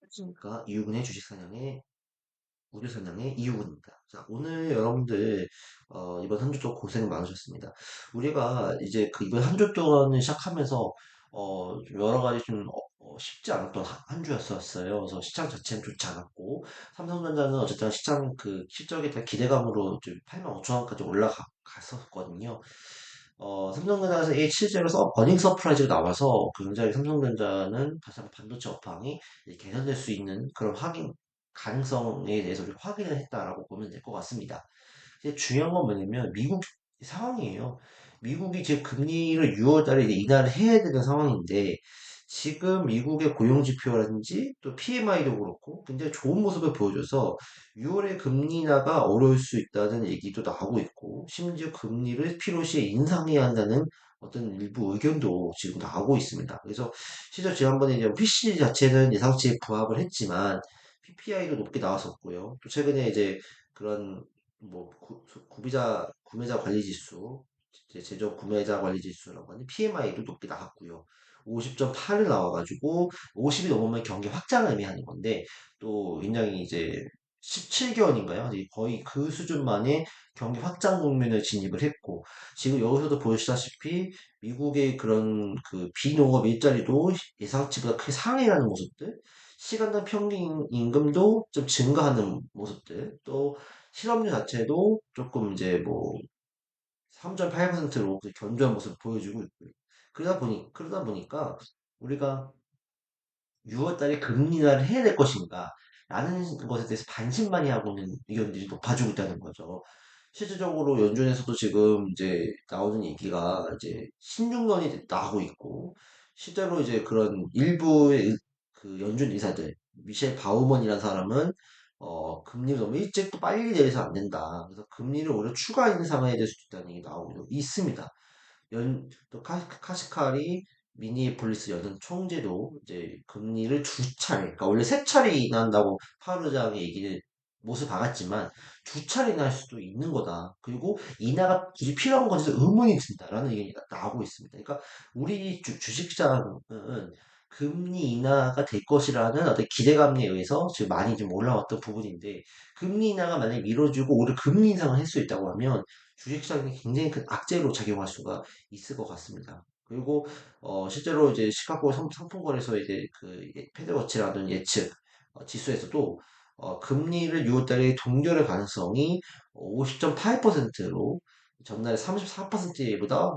안녕하십니까. 이유근의 주식 사냥의 우주 사냥의 이유근입니다. 자, 오늘 여러분들 이번 한 주 동안 고생 많으셨습니다. 우리가 이제 그 이번 한 주 동안을 시작하면서 좀 여러 가지 좀 쉽지 않았던 한 주였었어요. 그래서 시장 자체는 좋지 않았고 삼성전자는 어쨌든 시장 그 실적에 대한 기대감으로 좀 8만 5천 원까지 올라갔었거든요. 삼성전자에서 이 실제로 어닝 서프라이즈가 나와서 굉장히 삼성전자는 다시 한번 반도체 업황이 이제 개선될 수 있는 그런 가능성에 대해서 좀 확인을 했다라고 보면 될 것 같습니다. 이제 중요한 건 뭐냐면 미국 상황이에요. 미국이 지금 금리를 6월 달에 이제 인하를 해야 되는 상황인데 지금 미국의 고용 지표라든지 또 PMI도 그렇고 굉장히 좋은 모습을 보여줘서 6월에 금리 인하가 어려울 수 있다는 얘기도 나오고 있고 심지어 금리를 필요시에 인상해야 한다는 어떤 일부 의견도 지금 나오고 있습니다. 그래서 실제 지난번에 이제 PC 자체는 예상치에 부합을 했지만 PPI도 높게 나왔었고요. 또 최근에 이제 그런 뭐 구매자 관리 지수, 제조 구매자 관리 지수라고 하는 PMI도 높게 나왔고요. 50.8을 나와가지고 50이 넘으면 경기 확장을 의미하는 건데 또 굉장히 이제 17개월인가요? 거의 그 수준만의 경기 확장 국면에 진입을 했고 지금 여기서도 보시다시피 미국의 그런 그 비농업 일자리도 예상치보다 크게 상회하는 모습들, 시간당 평균 임금도 좀 증가하는 모습들, 또 실업률 자체도 조금 이제 뭐 3.8%로 견조한 모습을 보여주고 있고요. 그러다 보니까 우리가 6월 달에 금리 인하를 해야 될 것인가 라는 것에 대해서 반신반의 하고 있는 의견들이 높아지고 있다는 거죠. 실질적으로 연준에서도 지금 이제 나오는 얘기가 이제 신중론이 나오고 있고 실제로 이제 그런 일부의 그 연준 의사들 미셸 바우먼이라는 사람은 금리를 너무 일찍 또 빨리 내려서 안 된다. 그래서 금리를 오히려 추가 인상해야 될 수도 있다는 얘기 나오고 있습니다. 또 카시카리 미니애폴리스 연은 총재도 이제 금리를 두 차례, 그러니까 원래 세 차례 인하한다고 파르장의 얘기를 못을 박았지만 두 차례 인하할 수도 있는 거다. 그리고 인하가 굳이 필요한 건지 의문이 든다라는 얘기가 나오고 있습니다. 그러니까 우리 주식시장은 금리 인하가 될 것이라는 어떤 기대감에 의해서 지금 많이 좀 올라왔던 부분인데 금리 인하가 만약에 미뤄지고 오히려 금리 인상을 할 수 있다고 하면 주식시장이 굉장히 큰 악재로 작용할 수가 있을 것 같습니다. 그리고 실제로 이제 시카고 상품거래소 이제 그 패드워치라는 예측 지수에서도 금리를 6월달에 동결할 가능성이 50.8%로 전날 34%보다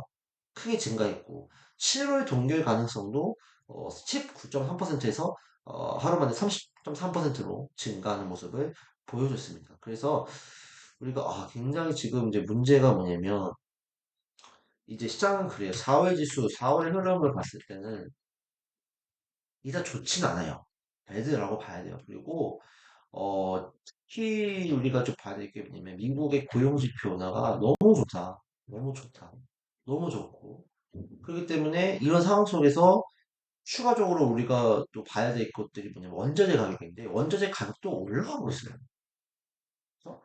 크게 증가했고 7월 동결 가능성도 19.3%에서 하루 만에 30.3%로 증가하는 모습을 보여줬습니다. 그래서 우리가 굉장히 지금 이제 문제가 뭐냐면 이제 시장은 그래요. 4월 지수, 4월의 흐름을 봤을 때는 이다 좋진 않아요. 배드라고 봐야 돼요. 그리고 특히 우리가 좀 봐야 될 게 뭐냐면 미국의 고용지표 변화가 너무 좋다. 너무 좋다. 너무 좋고. 그렇기 때문에 이런 상황 속에서 추가적으로 우리가 또 봐야 될 것들이 뭐냐면 원자재 가격인데 원자재 가격도 올라가고 있어요. 그래서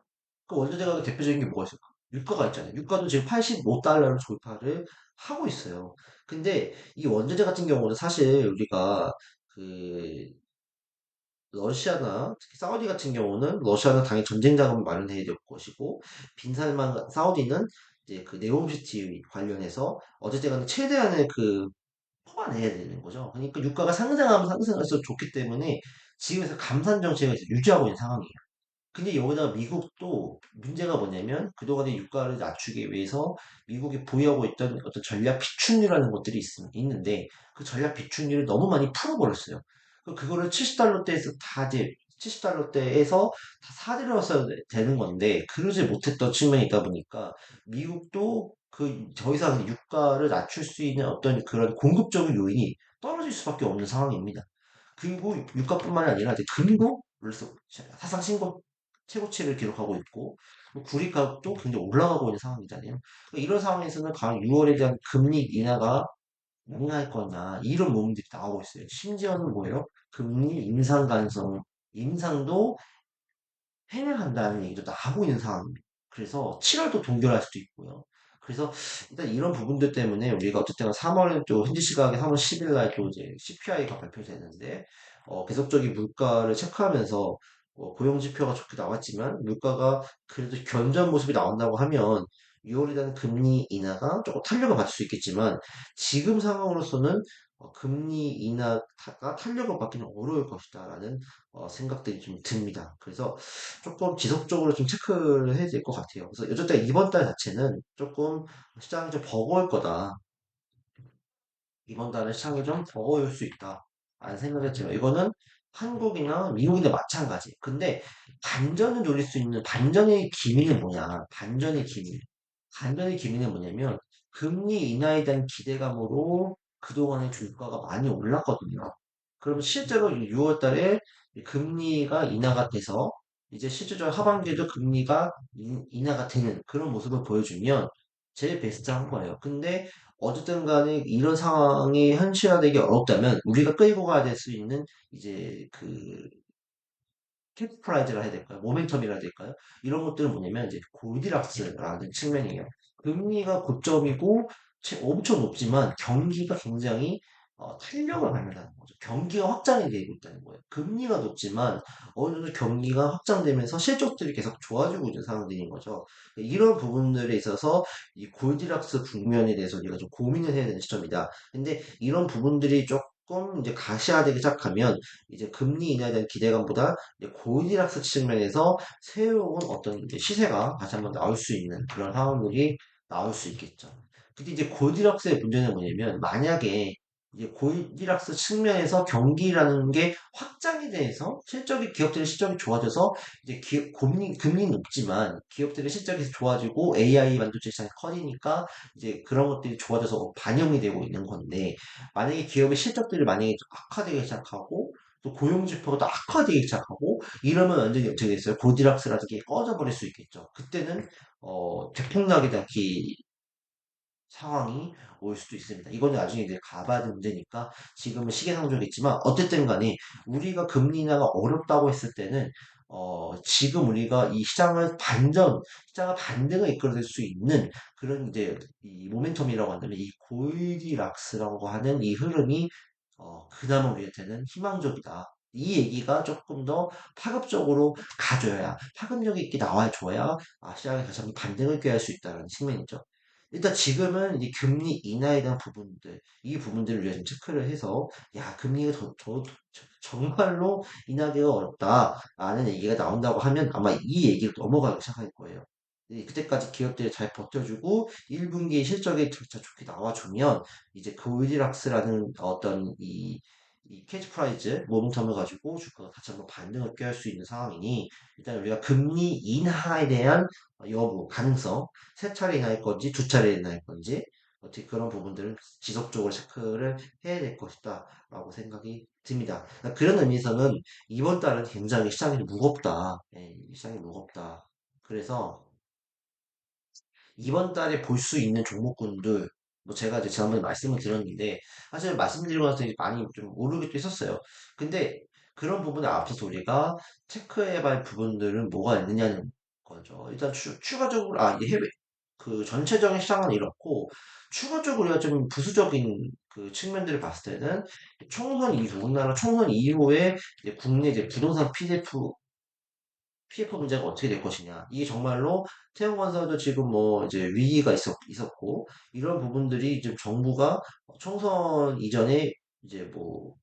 그 원자재 가격 대표적인 게 뭐가 있을까? 유가가 있잖아요. 유가도 지금 85달러를 돌파를 하고 있어요. 근데 이 원자재 같은 경우는 사실 우리가 그 러시아나 특히 사우디 같은 경우는 러시아는 당연히 전쟁 자금을 마련해야 될 것이고 빈살만 사우디는 이제 그 네옴시티 관련해서 어쨌든 간에 최대한의 그 뽑아내야 되는 거죠. 그러니까 유가가 상승하면 상승할수록 좋기 때문에 지금에서 감산 정책을 이제 유지하고 있는 상황이에요. 근데 여기다가 미국도 문제가 뭐냐면 그동안의 유가를 낮추기 위해서 미국이 보유하고 있던 어떤 전략 비축유라는 것들이 있는데 그 전략 비축유를 너무 많이 풀어버렸어요. 그거를 70달러대에서 다 이제 70달러대에서 다 사들여서 되는 건데 그러지 못했던 측면이 있다 보니까 미국도 그 더 이상 유가를 낮출 수 있는 어떤 그런 공급적인 요인이 떨어질 수밖에 없는 상황입니다. 그리고 유가뿐만 아니라 이제 금도 그래서 사상 신고 최고치를 기록하고 있고 구리값도 굉장히 올라가고 있는 상황이잖아요. 그러니까 이런 상황에서는 과연 6월에 대한 금리 인하가 명료할 거냐 이런 부분들이 나오고 있어요. 심지어는 뭐예요? 금리 인상 가능성 인상도 해내간다는 얘기도 나오고 있는 상황입니다. 그래서 7월도 동결할 수도 있고요. 그래서 일단 이런 부분들 때문에 우리가 어쨌든 3월 또 현지 시각에 3월 10일 날 또 이제 CPI가 발표되는데 계속적인 물가를 체크하면서 고용 지표가 좋게 나왔지만 물가가 그래도 견조한 모습이 나온다고 하면 6월에 대한 금리 인하가 조금 탄력을 받을 수 있겠지만 지금 상황으로서는 금리 인하가 탄력을 받기는 어려울 것이다라는 생각들이 좀 듭니다. 그래서 조금 지속적으로 좀 체크를 해야 될 것 같아요. 그래서 어쨌든 이번 달 자체는 조금 시장이 좀 버거울 거다. 이번 달에 시장이 좀 버거울 수 있다. 라는 생각을 했지만 이거는 한국이나 미국이나 마찬가지. 근데 반전을 노릴 수 있는 반전의 기미는 뭐냐? 반전의 기미. 반전의 기미는 뭐냐면 금리 인하에 대한 기대감으로 그동안의 주가가 많이 올랐거든요. 그러면 실제로 6월 달에 금리가 인하가 돼서 이제 실질적으로 하반기에도 금리가 인하가 되는 그런 모습을 보여주면 제일 베스트한 거예요. 근데 어쨌든 간에 이런 상황이 현실화되기 어렵다면 우리가 끌고 가야 될 수 있는 이제 그 캐프라이즈라 해야 될까요? 모멘텀이라 해야 될까요? 이런 것들은 뭐냐면 이제 골디락스라는 측면이에요. 금리가 고점이고 엄청 높지만 경기가 굉장히 탄력을 받는다는 거죠. 경기가 확장이 되고 있다는 거예요. 금리가 높지만 어느 정도 경기가 확장되면서 실적들이 계속 좋아지고 있는 상황들인 거죠. 이런 부분들에 있어서 이 골디락스 국면에 대해서 우리가 좀 고민을 해야 되는 시점이다. 근데 이런 부분들이 조금 이제 가시화되기 시작하면 이제 금리 인하에 대한 기대감보다 이제 골디락스 측면에서 새로운 어떤 이제 시세가 다시 한번 나올 수 있는 그런 상황들이 나올 수 있겠죠. 근데 이제 골디락스의 문제는 뭐냐면 만약에 이제 골디락스 측면에서 경기라는 게 확장이 돼서 실적이 기업들의 실적이 좋아져서 이제 금리 높지만 기업들의 실적이 좋아지고 AI 반도체 시장이 커지니까 이제 그런 것들이 좋아져서 반영이 되고 있는 건데 만약에 기업의 실적들이 만약에 좀 악화되기 시작하고 또 고용 지표가 또 악화되기 시작하고 이러면 완전히 어떻게 됐어요? 고디락스라는 게 꺼져버릴 수 있겠죠. 그때는 대폭락에 대한 상황이 올 수도 있습니다. 이거는 나중에 이제 가봐야 되는 문제니까 지금은 시기상조겠지만 어쨌든 간에 우리가 금리 인하가 어렵다고 했을 때는 지금 우리가 이 시장을 반등을 이끌어낼 수 있는 그런 이제 이 모멘텀이라고 한다면 이 골디락스라고 하는 이 흐름이 그나마 우리한테는 희망적이다. 이 얘기가 조금 더 파급적으로 가줘야, 파급력 있게 나와줘야, 시장에 다시 한번 반등을 꾀할 수 있다는 측면이죠. 일단 지금은 이제 금리 인하에 대한 부분들, 이 부분들을 우리가 좀 체크를 해서, 야, 금리가 정말로 인하기가 어렵다라는 얘기가 나온다고 하면 아마 이 얘기로 넘어가기 시작할 거예요. 그때까지 기업들이 잘 버텨주고 1분기 실적이 진짜 좋게 나와주면 이제 골디락스라는 어떤 이 캐치프라이즈 모멘텀을 가지고 주가가 다시 한번 반등을 꾀할 수 있는 상황이니 일단 우리가 금리 인하에 대한 여부, 가능성 세 차례 인하할 건지 두 차례 인하할 건지 어떻게 그런 부분들을 지속적으로 체크를 해야 될 것이다 라고 생각이 듭니다. 그러니까 그런 의미에서는 이번 달은 굉장히 시장이 무겁다. 예, 시장이 무겁다. 그래서 이번 달에 볼 수 있는 종목군들, 뭐 제가 이제 지난번에 말씀을 드렸는데, 사실 말씀드리고 나서 이제 많이 좀 오르기도 했었어요. 근데 그런 부분에 앞서서 우리가 체크해봐야 할 부분들은 뭐가 있느냐는 거죠. 일단 추가적으로, 이게 그 전체적인 시장은 이렇고, 추가적으로 우리가 좀 부수적인 그 측면들을 봤을 때는 총선 이후, 우리나라 총선 이후에 이제 국내 이제 부동산 PF 문제가 어떻게 될 것이냐. 이게 정말로 태양건설도 지금 뭐 이제 위기가 있었고, 이런 부분들이 이제 정부가 총선 이전에 이제 뭐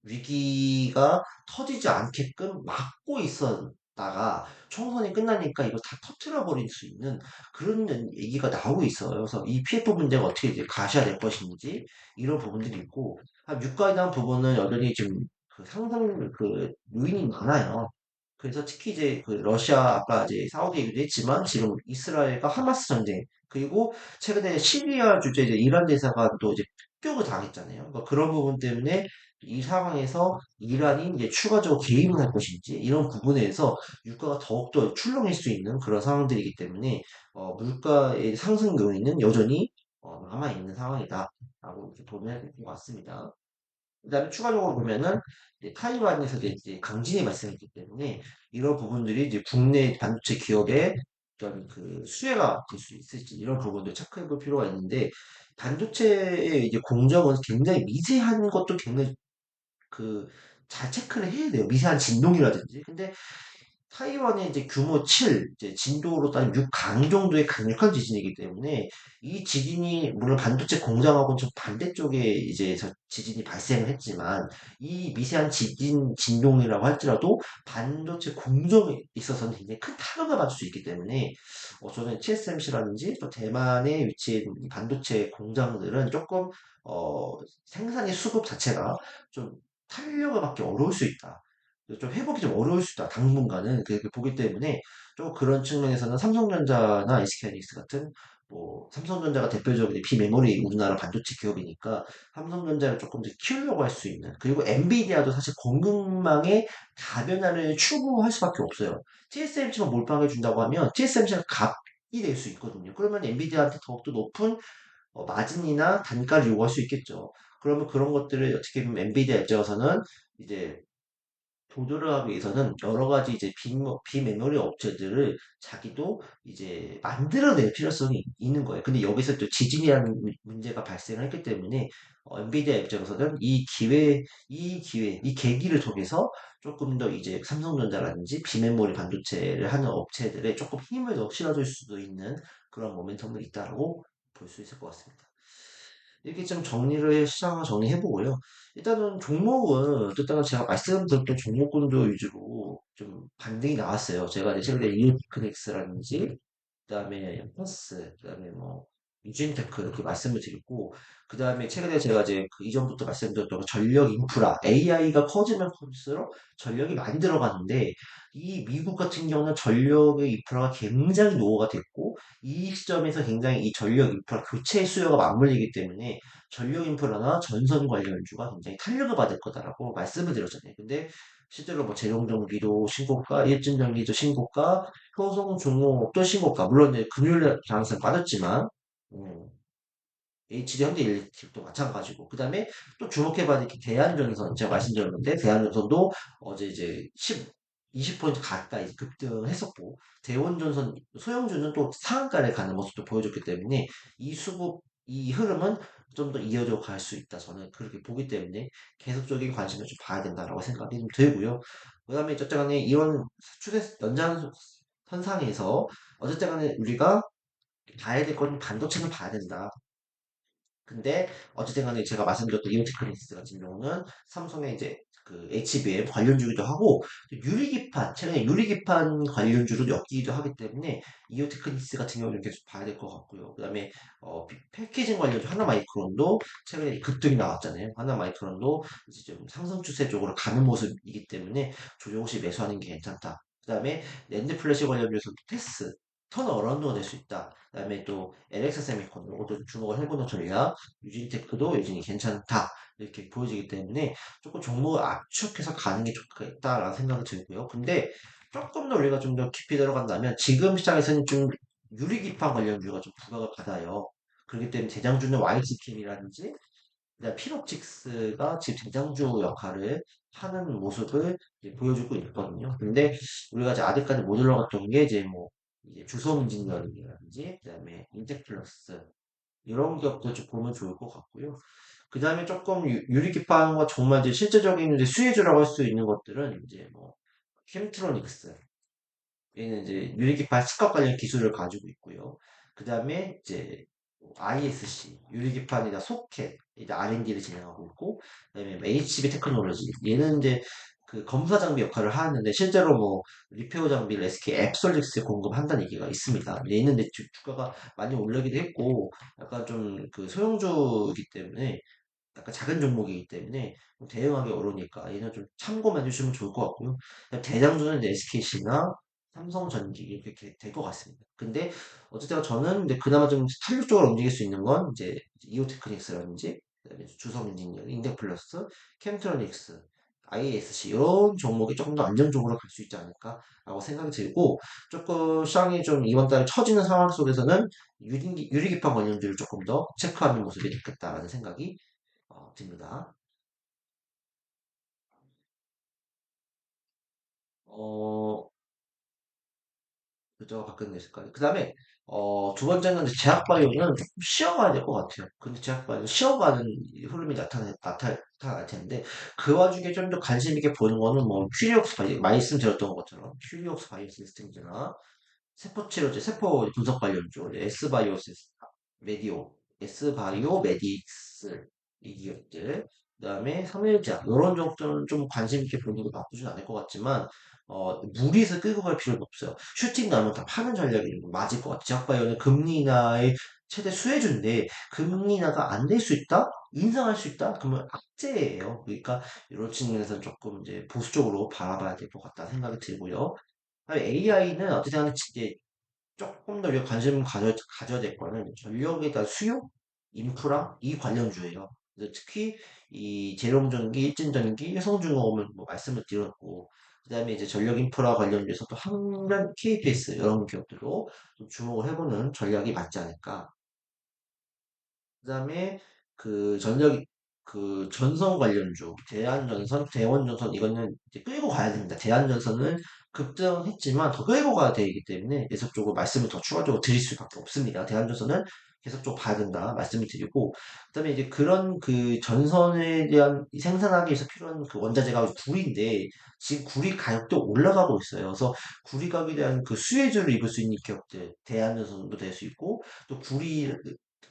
위기가 터지지 않게끔 막고 있었다가 총선이 끝나니까 이거 다 터트려 버릴 수 있는 그런 얘기가 나오고 있어요. 그래서 이 PF 문제가 어떻게 이제 가셔야 될 것인지 이런 부분들이 있고, 유가에 대한 부분은 여전히 지금 그 상승 그 요인이 많아요. 그래서 특히 이제 그 러시아 아까 이제 사우디 얘기도 했지만 지금 이스라엘과 하마스 전쟁 그리고 최근에 시리아 주재 이제 이란 대사가 또 이제 폭격을 당했잖아요. 그러니까 그런 부분 때문에 이 상황에서 이란이 이제 추가적으로 개입을 할 것인지 이런 부분에서 유가가 더욱더 출렁일 수 있는 그런 상황들이기 때문에 물가의 상승 요인은 여전히 남아 있는 상황이다라고 이렇게 보면 될 것 같습니다. 그다음에 추가적으로 보면은 이제 타이완에서 이제 강진이 발생했기 때문에 이런 부분들이 이제 국내 반도체 기업의 어떤 그 수혜가 될 수 있을지 이런 부분도 체크해 볼 필요가 있는데 반도체의 이제 공정은 굉장히 미세한 것도 굉장히 그 잘 체크를 해야 돼요. 미세한 진동이라든지. 근데 타이완의 이제 규모 7, 이제 진도로 따지면 6강 정도의 강력한 지진이기 때문에 이 지진이 물론 반도체 공장하고는 좀 반대쪽에 이제 지진이 발생을 했지만 이 미세한 지진 진동이라고 할지라도 반도체 공정에 있어서는 굉장히 큰 타격을 받을 수 있기 때문에 저는 TSMC라든지 또 대만에 위치해 있는 이 반도체 공장들은 조금 생산의 수급 자체가 좀 탄력을 받기 어려울 수 있다. 좀 회복이 좀 어려울 수 있다. 당분간은 그렇게 보기 때문에 좀 그런 측면에서는 삼성전자나 SK하이닉스 같은 뭐 삼성전자가 대표적인 비메모리 우리나라 반도체 기업이니까 삼성전자를 조금 더 키우려고 할 수 있는 그리고 엔비디아도 사실 공급망의 다변화를 추구할 수밖에 없어요. TSMC만 몰빵해 준다고 하면 TSMC가 값이 될 수 있거든요. 그러면 엔비디아한테 더욱더 높은 마진이나 단가를 요구할 수 있겠죠. 그러면 그런 것들을 어떻게 보면 엔비디아 입장에서는 이제 조절을 하기 위해서는 여러 가지 이제 비메모리 업체들을 자기도 이제 만들어낼 필요성이 있는 거예요. 근데 여기서 또 지진이라는 문제가 발생을 했기 때문에 엔비디아 입장에서는 이 계기를 통해서 조금 더 이제 삼성전자라든지 비메모리 반도체를 하는 업체들에 조금 힘을 더 실어줄 수도 있는 그런 모멘텀이 있다고 볼 수 있을 것 같습니다. 이렇게 좀 시장을 정리해보고요. 일단은 종목은, 일단은 제가 말씀드렸던 종목군도 위주로 좀 반등이 나왔어요. 제가 이제 최근에 이오테크닉스라든지, 그 다음에 퍼스, 그 다음에 뭐, 유진테크 이렇게 말씀을 드리고, 그 다음에 최근에 제가 이제 그 이전부터 말씀드렸던 그 전력 인프라, AI가 커지면 커질수록 전력이 많이 들어가는데, 이 미국 같은 경우는 전력의 인프라가 굉장히 노후가 됐고, 이 시점에서 굉장히 이 전력 인프라 교체 수요가 맞물리기 때문에 전력 인프라나 전선 관련주가 굉장히 탄력을 받을 거다라고 말씀을 드렸잖아요. 근데 실제로 뭐 재룡전기도 신고가, 일진전기도 신고가, 효성 종목도 신고가. 물론 이제 금요일에 장세 빠졌지만 음, HD 현대일렉트릭도 마찬가지고 그 다음에 또 주목해봐야 될 게 대한전선 제가 말씀드렸는데 대한전선도 어제 이제 20% 가까이 급등했었고 대원전선 소형주는 또 상한가를 가는 모습도 보여줬기 때문에 이 흐름은 좀 더 이어져 갈 수 있다 저는 그렇게 보기 때문에 계속적인 관심을 좀 봐야 된다라고 생각이 좀 들고요. 그 다음에 어쨌든 간에 이런 추세 연장선상에서 어쨌든 간에 우리가 봐야 될 건 반도체는 봐야 된다. 근데 어쨌든 간에 제가 말씀드렸던 이오테크닉스 같은 경우는 삼성의 이제 그 HBM 관련주기도 하고 유리기판 최근에 유리기판 관련주로 엮이기도 하기 때문에 이오테크닉스 같은 경우는 계속 봐야 될 것 같고요. 그다음에 패키징 관련주 하나마이크론도 최근에 급등이 나왔잖아요. 하나마이크론도 이제 좀 상승 추세 쪽으로 가는 모습이기 때문에 조정시 매수하는 게 괜찮다. 그다음에 랜드 플래시 관련주에서 테스 턴어라운드가 될 수 있다. 그다음에 또 LX 세미콘 이것도 주목을 해보는 전략 유진테크도 여전히 괜찮다 이렇게 보여지기 때문에 조금 종목을 압축해서 가는 게 좋겠다라는 생각이 들고요. 근데 조금 더 우리가 좀 더 깊이 들어간다면 지금 시장에서는 좀 유리기판 관련주가 좀 부각을 받아요. 그렇기 때문에 대장주는 YG킴이라든지 그다음 필옵틱스가 지금 대장주 역할을 하는 모습을 이제 보여주고 있거든요. 근데 우리가 이제 아직까지 못 올라갔던 게 이제 뭐 이제 주성 인지니어링이라든지 그다음에 인텍플러스 이런 기업들 좀 보면 좋을 것 같고요. 그 다음에 조금 유리기판과 정말 이제 실제적인 이제 수혜주라고 할 수 있는 것들은 이제 뭐 캠트로닉스 얘는 이제 유리기판 스캅 관련 기술을 가지고 있고요. 그 다음에 이제 ISC 유리기판이나 소켓 이제 R&D를 진행하고 있고, 그다음에 뭐 HB 테크놀로지 얘는 이제 그 검사 장비 역할을 하는데 실제로 뭐 리페어 장비를 SK 앱솔릭스에 공급한다는 얘기가 있습니다. 얘는 이제 주가가 많이 올라기도 했고, 약간 좀 그 소형주이기 때문에 약간 작은 종목이기 때문에 좀 대응하기 어려우니까 얘는 좀 참고만 해주시면 좋을 것 같고요. 대장주는 이제 SKC나 삼성전기 이렇게 될 것 같습니다. 근데 어쨌든 저는 이제 그나마 좀 탄력적으로 움직일 수 있는 건 이제 이오테크닉스라든지 그다음에 주성인지니어, 인덱플러스, 캠트로닉스, ISC 이런 종목이 조금 더 안정적으로 갈 수 있지 않을까라고 생각이 들고 조금 시장이 좀 이번 달에 처지는 상황 속에서는 유리기판 관련주를 조금 더 체크하는 모습이 좋겠다라는 생각이 듭니다. 어, 결정을 바꾸는 게 있을까요? 그 다음에, 두 번째는 이제 제약바이오는 조금 쉬어가야 될 것 같아요. 근데 제약바이오는 쉬어가는 흐름이 나타날 텐데, 그 와중에 좀 더 관심 있게 보는 거는 뭐, 큐리옥스 바이오, 말씀드렸던 것처럼, 큐리옥스 바이오 시스템즈나, 세포치료제, 세포 분석 관련주, 메디오, S바이오 메딕스, 이 기업들, 그 다음에 삼일제약, 이런 쪽들은 좀 관심 있게 보는 게 나쁘진 않을 것 같지만, 무리해서 끌고 갈 필요는 없어요. 슈팅 나면 다 파는 전략이 맞을 것 같아요. 제약바이오는 금리 인하의 최대 수혜주인데, 금리 인하가 안 될 수 있다? 인상할 수 있다? 그러면 악재예요. 그러니까, 이런 측면에서 조금 이제 보수적으로 바라봐야 될 것 같다 생각이 들고요. AI는 어떻게 하면 이제 조금 더 우리가 관심 가져야 될 거는 전력에 대한 수요, 인프라, 이 관련주예요. 그래서 특히 이 재룡전기, 일진전기, 성중공업을 뭐 말씀을 드렸고, 그 다음에 이제 전력 인프라 관련주에서 또 한면 KPS 이런 기업들도 좀 주목을 해보는 전략이 맞지 않을까. 그다음에 그 전력 그 전선 관련주 대한전선, 대원전선 이거는 이제 끌고 가야 됩니다. 대한전선은 급등했지만 더 끌고 가야 되기 때문에 계속적으로 말씀을 더 추가적으로 드릴 수밖에 없습니다. 대한전선은 계속적으로 봐야 된다 말씀을 드리고 그다음에 이제 그런 그 전선에 대한 생산하기 위해서 필요한 그 원자재가 구리인데 지금 구리 가격도 올라가고 있어요. 그래서 구리 가격에 대한 그 수혜주를 입을 수 있는 기업들 대한전선도 될 수 있고 또 구리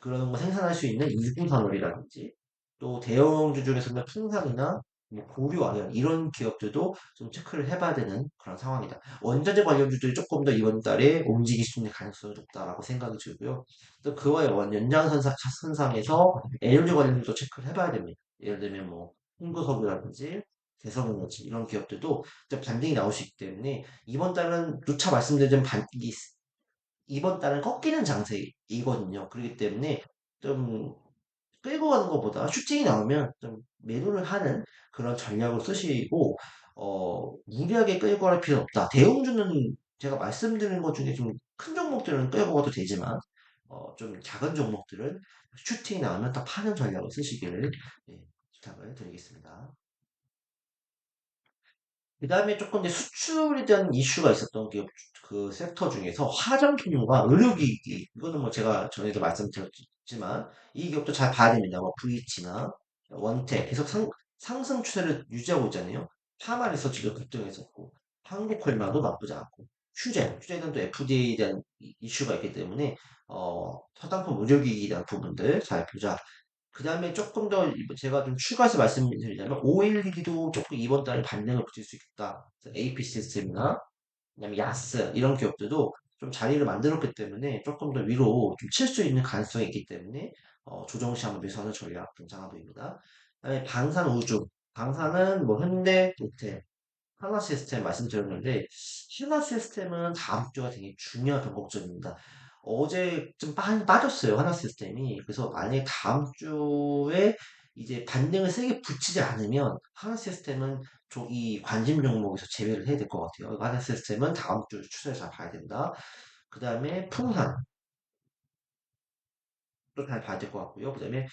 그런 거 생산할 수 있는 일부 산업이라든지 또 대형주 중에서는 풍산이나 뭐 고려, 아연 이런 기업들도 좀 체크를 해봐야 되는 그런 상황이다. 원자재 관련주들이 조금 더 이번 달에 움직일 수 있는 가능성이 높다라고 생각이 들고요. 또 그와의 연장선상에서 에너지 관련주도 체크를 해봐야 됩니다. 예를 들면 뭐 홍보석유라든지 대성에너지 이런 기업들도 좀 반등이 나올 수 있기 때문에 이번 달은 누차 말씀드린 반등이 이번 달은 꺾이는 장세이거든요. 그렇기 때문에 좀 끌고 가는 것보다 슈팅이 나오면 좀 매도를 하는 그런 전략을 쓰시고 무리하게 끌고 갈 필요는 없다. 대형주는 제가 말씀드린 것 중에 좀 큰 종목들은 끌고 가도 되지만 좀 작은 종목들은 슈팅이 나오면 다 파는 전략을 쓰시기를 부탁을 드리겠습니다. 그 다음에 조금 이제 수출에 대한 이슈가 있었던 그 섹터 중에서 화장품과 의료기기, 이거는 뭐 제가 전에도 말씀드렸지만, 이 기업도 잘 봐야 됩니다. 뭐 브이치나 원텍, 계속 상승 추세를 유지하고 있잖아요. 파마에서 지금 급등했었고, 한국콜마도 나쁘지 않고, 휴대는 또 FDA에 대한 이슈가 있기 때문에, 화장품 의료기기에 대한 부분들 잘 보자. 그 다음에 조금 더 제가 좀 추가해서 말씀드리자면 OLED도 조금 이번 달에 반등을 붙일 수 있다. AP 시스템이나 그다음에 야스 이런 기업들도 좀 자리를 만들었기 때문에 조금 더 위로 좀 칠 수 있는 가능성이 있기 때문에 조정 시 한번 매수하는 전략 괜찮아 보입니다. 그다음에 방산 우주 방산은 뭐 현대, 롯데, 하나 시스템 말씀드렸는데 하나 시스템은 다음 주가 되게 중요한 변곡점입니다. 어제 좀 많이 빠졌어요 하나 시스템이. 그래서 만약에 다음 주에 이제 반등을 세게 붙이지 않으면 하나 시스템은 이 관심 종목에서 제외를 해야 될 것 같아요. 하나 시스템은 다음 주 추세를 잘 봐야 된다. 그 다음에 풍산 또 잘 봐야 될 것 같고요. 그 다음에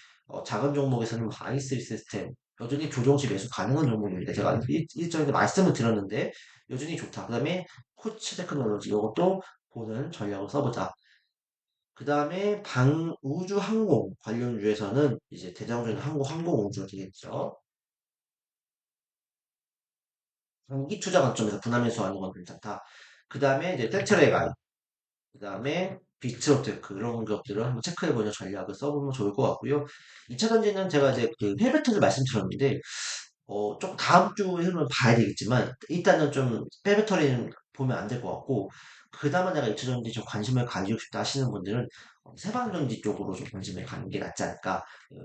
작은 종목에서는 마이스 시스템 여전히 조정시 매수 가능한 종목입니다. 제가 일전에 말씀을 드렸는데 여전히 좋다. 그 다음에 코치 테크놀로지 이것도 보는 전략을 써보자. 그 다음에 우주 항공 관련주에서는 이제 대장주는 항공우주가 되겠죠. 장기 투자 관점에서 분할매수하는 건 괜찮다. 그 다음에 이제 텍트레가 그 다음에 비트로테크 이런 것들을 한번 체크해보는 전략을 써보면 좋을 것 같고요. 2차 전지는 제가 이제 그 헤베트를 말씀드렸는데 조금 다음 주에 흐름을 봐야 되겠지만 일단은 좀 페베터리는 보면 안 될 것 같고 그나마 내가 2차 전지 좀 관심을 가지고 싶다 하시는 분들은 세방전지 쪽으로 좀 관심을 갖는 게 낫지 않을까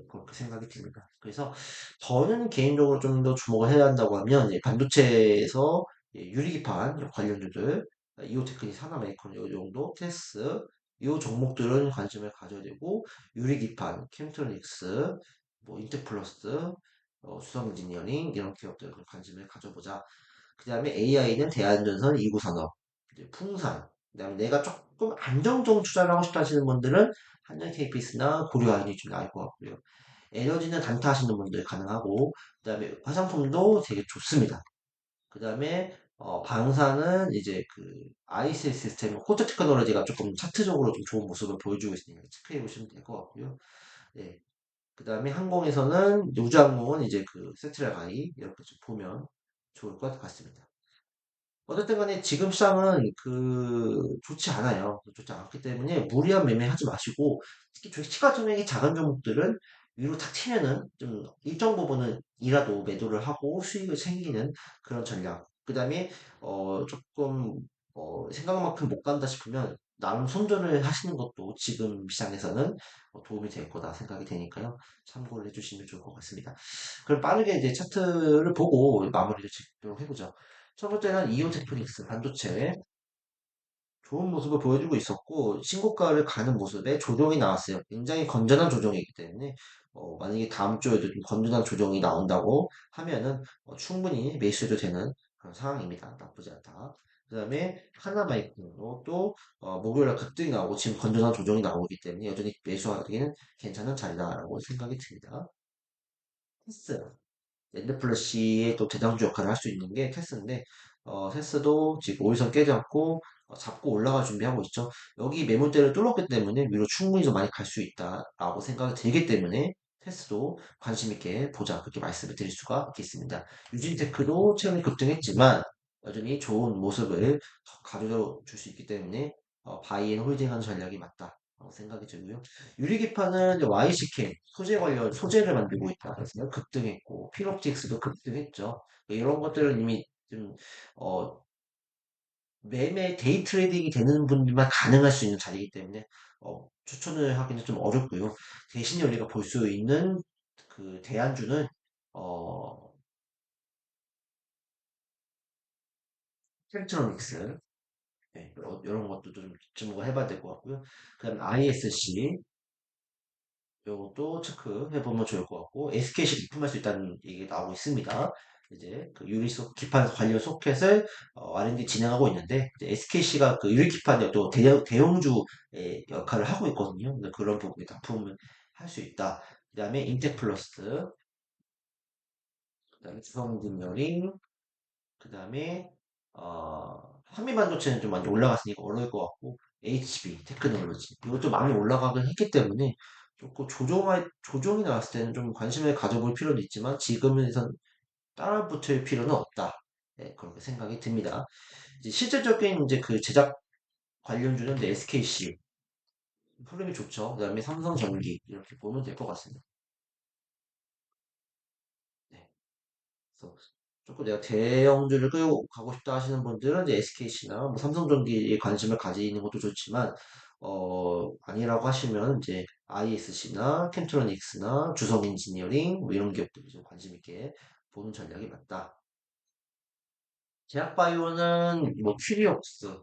그렇게 생각이 듭니다. 그래서 저는 개인적으로 좀 더 주목을 해야 한다고 하면 이제 반도체에서 유리기판 관련주들 이오테크니 산업에이컨 요 정도 테스 이 종목들은 관심을 가져야 되고 유리기판 캠트로닉스 뭐 인텍플러스 수성 엔지니어링 이런 기업들 관심을 가져보자. 그 다음에 AI는 대한전선 2구산업, 이제 풍산, 그 다음에 내가 조금 안정적 투자를 하고 싶다 하시는 분들은 한전 KPS나 고려아연이 좀 나을 것 같고요. 에너지는 단타 하시는 분들 가능하고, 그 다음에 화장품도 되게 좋습니다. 그 다음에 방사는 이제 그 ICS 시스템, 호텔 테크놀로지가 조금 차트적으로 좀 좋은 모습을 보여주고 있으니까 체크해 보시면 될 것 같고요. 네. 그 다음에 항공에서는 우주항공은 이제 그 세트라 가이 이렇게 좀 보면 좋을 것 같습니다. 어쨌든 간에 지금 시장은 좋지 않아요. 좋지 않기 때문에 무리한 매매하지 마시고 특히 시가 금액이 작은 종목들은 위로 탁 튀면은 좀 일정 부분은 이라도 매도를 하고 수익을 챙기는 그런 전략. 그 다음에 조금 생각만큼 못 간다 싶으면 나름 손절을 하시는 것도 지금 시장에서는 도움이 될 거다 생각이 되니까요. 참고를 해주시면 좋을 것 같습니다. 그럼 빠르게 이제 차트를 보고 마무리를 짓도록 해보죠. 첫 번째는 이오테크닉스 반도체 좋은 모습을 보여주고 있었고 신고가를 가는 모습에 조정이 나왔어요. 굉장히 건전한 조정이기 때문에 만약에 다음 주에도 좀 건전한 조정이 나온다고 하면은 충분히 매수해도 되는 그런 상황입니다. 나쁘지 않다. 그 다음에 하나마이크로 또 목요일에 급등이 나오고 지금 건전한 조정이 나오기 때문에 여전히 매수하기는 괜찮은 자리다라고 생각이 듭니다. 테스 랜드플러시의 또 대장주 역할을 할 수 있는 게 테스인데 테스도 지금 5일선 깨지 않고 잡고 올라갈 준비하고 있죠. 여기 매물대를 뚫었기 때문에 위로 충분히 좀 많이 갈 수 있다라고 생각이 들기 때문에 테스도 관심 있게 보자 그렇게 말씀을 드릴 수가 있겠습니다. 유진테크도 최근에 급등했지만 여전히 좋은 모습을 가져줄 수 있기 때문에 바이앤홀딩하는 전략이 맞다. 생각이 들고요. 유리기판은 이제 YCK 소재 관련 소재를 만들고 있다. 그래서 급등했고 필옵틱스도 급등했죠. 이런 것들은 이미 좀 어, 매매 데이 트레이딩이 되는 분들만 가능할 수 있는 자리이기 때문에 추천을 하기는 좀 어렵고요. 대신에 우리가 볼 수 있는 그 대안주는 어, 텍트로닉스 네, 이런 것도 좀 주목을 해봐야 될 것 같고요. 그다음에 ISC 요것도 체크해보면 좋을 것 같고, SKC 리품할 수 있다는 얘기가 나오고 있습니다. 이제 그 기판 관련 소켓을 R&D 진행하고 있는데, SKC가 그 유리 기판의 또 대형주의 역할을 하고 있거든요. 근데 그런 부분에 납품을 할 수 있다. 그 다음에 인텍플러스, 그 다음에 주성진열링, 그 다음에 한미반도체는 좀 많이 올라갔으니까 어려울 것 같고 HB 테크놀로지 이것도 많이 올라가긴 했기 때문에 조금 조정이 나왔을 때는 좀 관심을 가져볼 필요도 있지만 지금에선 따라 붙을 필요는 없다. 네, 그렇게 생각이 듭니다. 이제 실질적인 이제 그 제작 관련주는 이제 SKC 흐름이 좋죠. 그다음에 삼성전기 이렇게 보면 될 것 같습니다. 네. 그래서 조금 내가 대형주를 끌고 가고 싶다 하시는 분들은 이제 SKC나 뭐 삼성전기에 관심을 가지는 것도 좋지만 아니라고 하시면 이제 ISC나 캠트로닉스나 주성엔지니어링 뭐 이런 기업들이 좀 관심 있게 보는 전략이 맞다. 제약바이오는 뭐 큐리옥스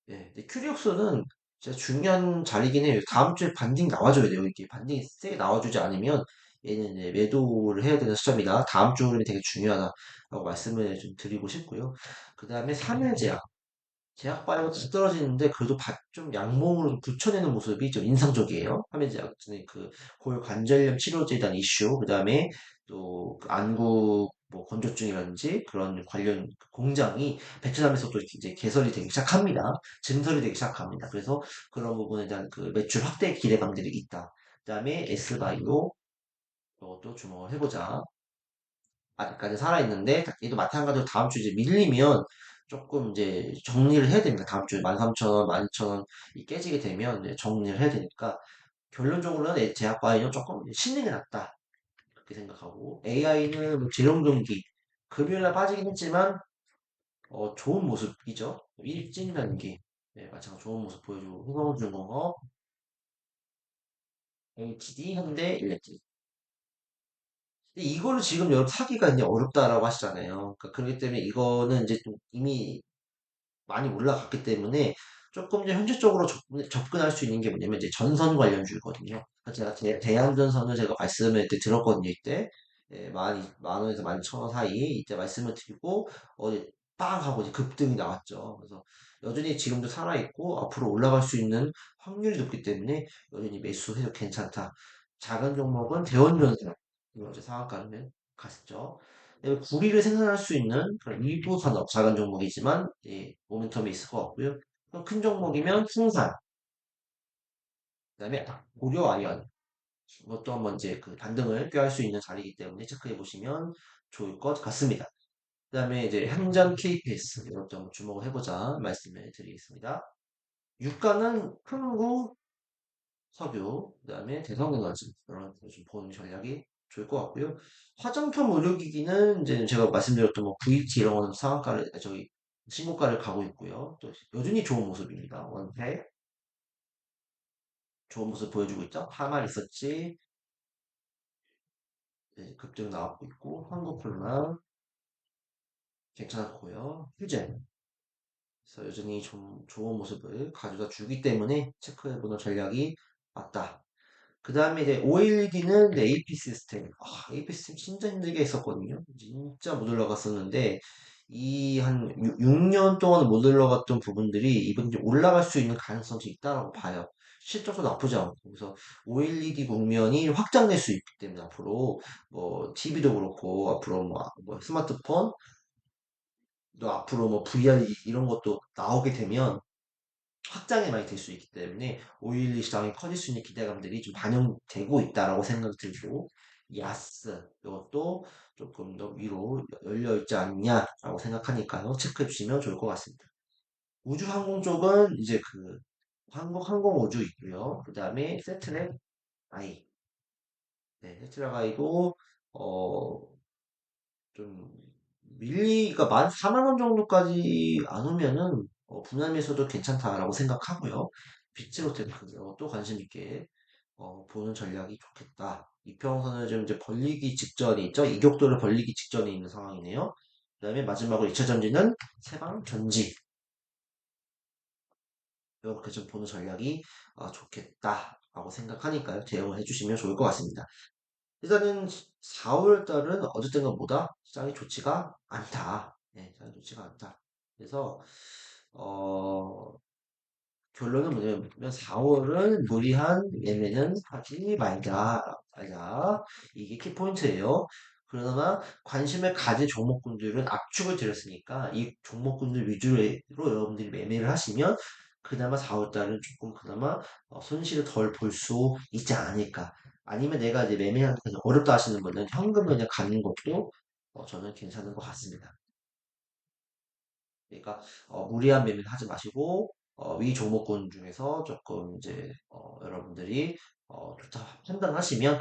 예, 근데 큐리옥스는 진짜 중요한 자리긴 해요. 다음 주에 반딩 나와줘야 돼요. 이렇게 반딩이 세게 나와주지 않으면 얘는 이제 매도를 해야 되는 시점이다. 다음 주 흐름이 되게 중요하다라고 말씀을 좀 드리고 싶고요. 그 다음에 삼일제약. 제약바이오가 떨어지는데 그래도 좀 양봉으로 붙여내는 모습이 좀 인상적이에요. 화면제약은 그 골관절염 치료제에 대한 이슈, 그 다음에 또그 안구 뭐 건조증이라든지 그런 관련 공장이 베트남에서도 이제 개설이 되기 시작합니다. 증설이 되기 시작합니다. 그래서 그런 부분에 대한 그 매출 확대 기대감들이 있다. 그 다음에 S바이오 이것도 주목을 해보자. 아직까지 살아있는데 얘도 마찬가지로 다음 주 이제 밀리면 조금 이제 정리를 해야 됩니다. 다음 주에 13,000원, 12,000원 이 깨지게 되면 이제 정리를 해야 되니까 결론적으로는 제약 바이오는 조금 쉬는 게 낫다. 그렇게 생각하고 AI는 뭐 재룡경기 금요일날 빠지긴 했지만 좋은 모습이죠. 일진단기 네, 마찬가지 좋은 모습 보여주고 후성중공업, LTD, 현대, 일렉트릭 근데 이거를 지금 여러분 사기가 이제 어렵다라고 하시잖아요. 그러니까 그렇기 때문에 이거는 이제 좀 이미 많이 올라갔기 때문에 조금 이제 현실적으로 접근할 수 있는 게 뭐냐면 이제 전선 관련주거든요. 제가 대한전선을 제가 말씀을 때 들었거든요. 이때 예, 만 원에서 11,000원 사이 이때 말씀을 드리고 어디 빵 하고 이제 급등이 나왔죠. 그래서 여전히 지금도 살아있고 앞으로 올라갈 수 있는 확률이 높기 때문에 여전히 매수해도 괜찮다. 작은 종목은 대원전선 이거 이제 상한가는 갔죠. 그다음에 구리를 생산할 수 있는 그런 일부 산업, 작은 종목이지만 예, 모멘텀이 있을 것 같고요. 큰 종목이면 풍산, 그다음에 고려 아이언, 이것도 한번 이제 그 반등을 꾀할 수 있는 자리이기 때문에 체크해 보시면 좋을 것 같습니다. 그다음에 이제 한전 KPS 이것도 한번 주목을 해보자 말씀을 드리겠습니다. 유가는 흥구 석유, 그다음에 대성에너지 이런 거좀 보는 전략이 좋을 것 같고요. 화장품 의료기기는 이제 제가 말씀드렸던 뭐 VT 이런 거는 상한가를 저기 신고가를 가고 있고요. 또 여전히 좋은 모습입니다. 원태 좋은 모습 보여주고 있죠. 하말 있었지, 네, 급등 나왔고 있고 한국콜라 괜찮았고요. 휴젠 그래서 여전히 좀 좋은 모습을 가져다 주기 때문에 체크해보는 전략이 맞다. 그 다음에 이제 512는 AP 시스템. AP 시스템 진짜 힘들게 했었거든요. 진짜 못 올라갔었는데, 이 한 6년 동안 못 올라갔던 부분들이 이번 이제 올라갈 수 있는 가능성이 있다라고 봐요. 실적도 나쁘지 않고. 그래서 512D 국면이 확장될 수 있기 때문에 앞으로 뭐 TV도 그렇고 앞으로 뭐 스마트폰 또 앞으로 뭐 VR 이런 것도 나오게 되면 확장이 많이 될 수 있기 때문에 512 시장이 커질 수 있는 기대감들이 좀 반영되고 있다라고 생각이 들고 야스 이것도 조금 더 위로 열려 있지 않냐라고 생각하니까요. 체크해 주시면 좋을 것 같습니다. 우주항공 쪽은 이제 그 한국 항공우주 있고요. 그 다음에 세트랙 아이 네, 세트랙 아이도 어 좀 밀리가 만 4만 원 정도까지 안 오면은 분할매수도 괜찮다라고 생각하고요. 비츠로테크 또 관심 있게 보는 전략이 좋겠다. 이평선을 좀 이제 벌리기 직전이 있죠. 이격도를 벌리기 직전에 있는 상황이네요. 그다음에 마지막으로 2차 전지는 세방 전지 이렇게 좀 보는 전략이 좋겠다라고 생각하니까요. 대응을 해주시면 좋을 것 같습니다. 일단은 4월 달은 어쨌든 간보다 시장이 좋지가 않다. 네, 시장이 좋지가 않다. 그래서 어, 결론은 뭐냐면 4월은 무리한 매매는 하지 말자. 이게 키포인트예요. 그러나 관심을 가진 종목군들은 압축을 드렸으니까 이 종목군들 위주로 여러분들이 매매를 하시면 그나마 4월 달은 조금 그나마 손실을 덜 볼 수 있지 않을까. 아니면 내가 이제 매매하기 어렵다 하시는 분은 현금 그냥 갖는 것도 저는 괜찮은 것 같습니다. 그러니까 무리한 매매는 하지 마시고 위 종목군 중에서 조금 이제 여러분들이 좋다 판단하시면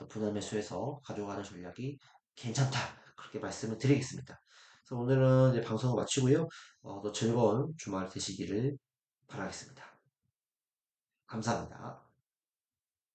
분할 매수해서 가져가는 전략이 괜찮다 그렇게 말씀을 드리겠습니다. 그래서 오늘은 이제 방송을 마치고요. 더 즐거운 주말 되시기를 바라겠습니다. 감사합니다.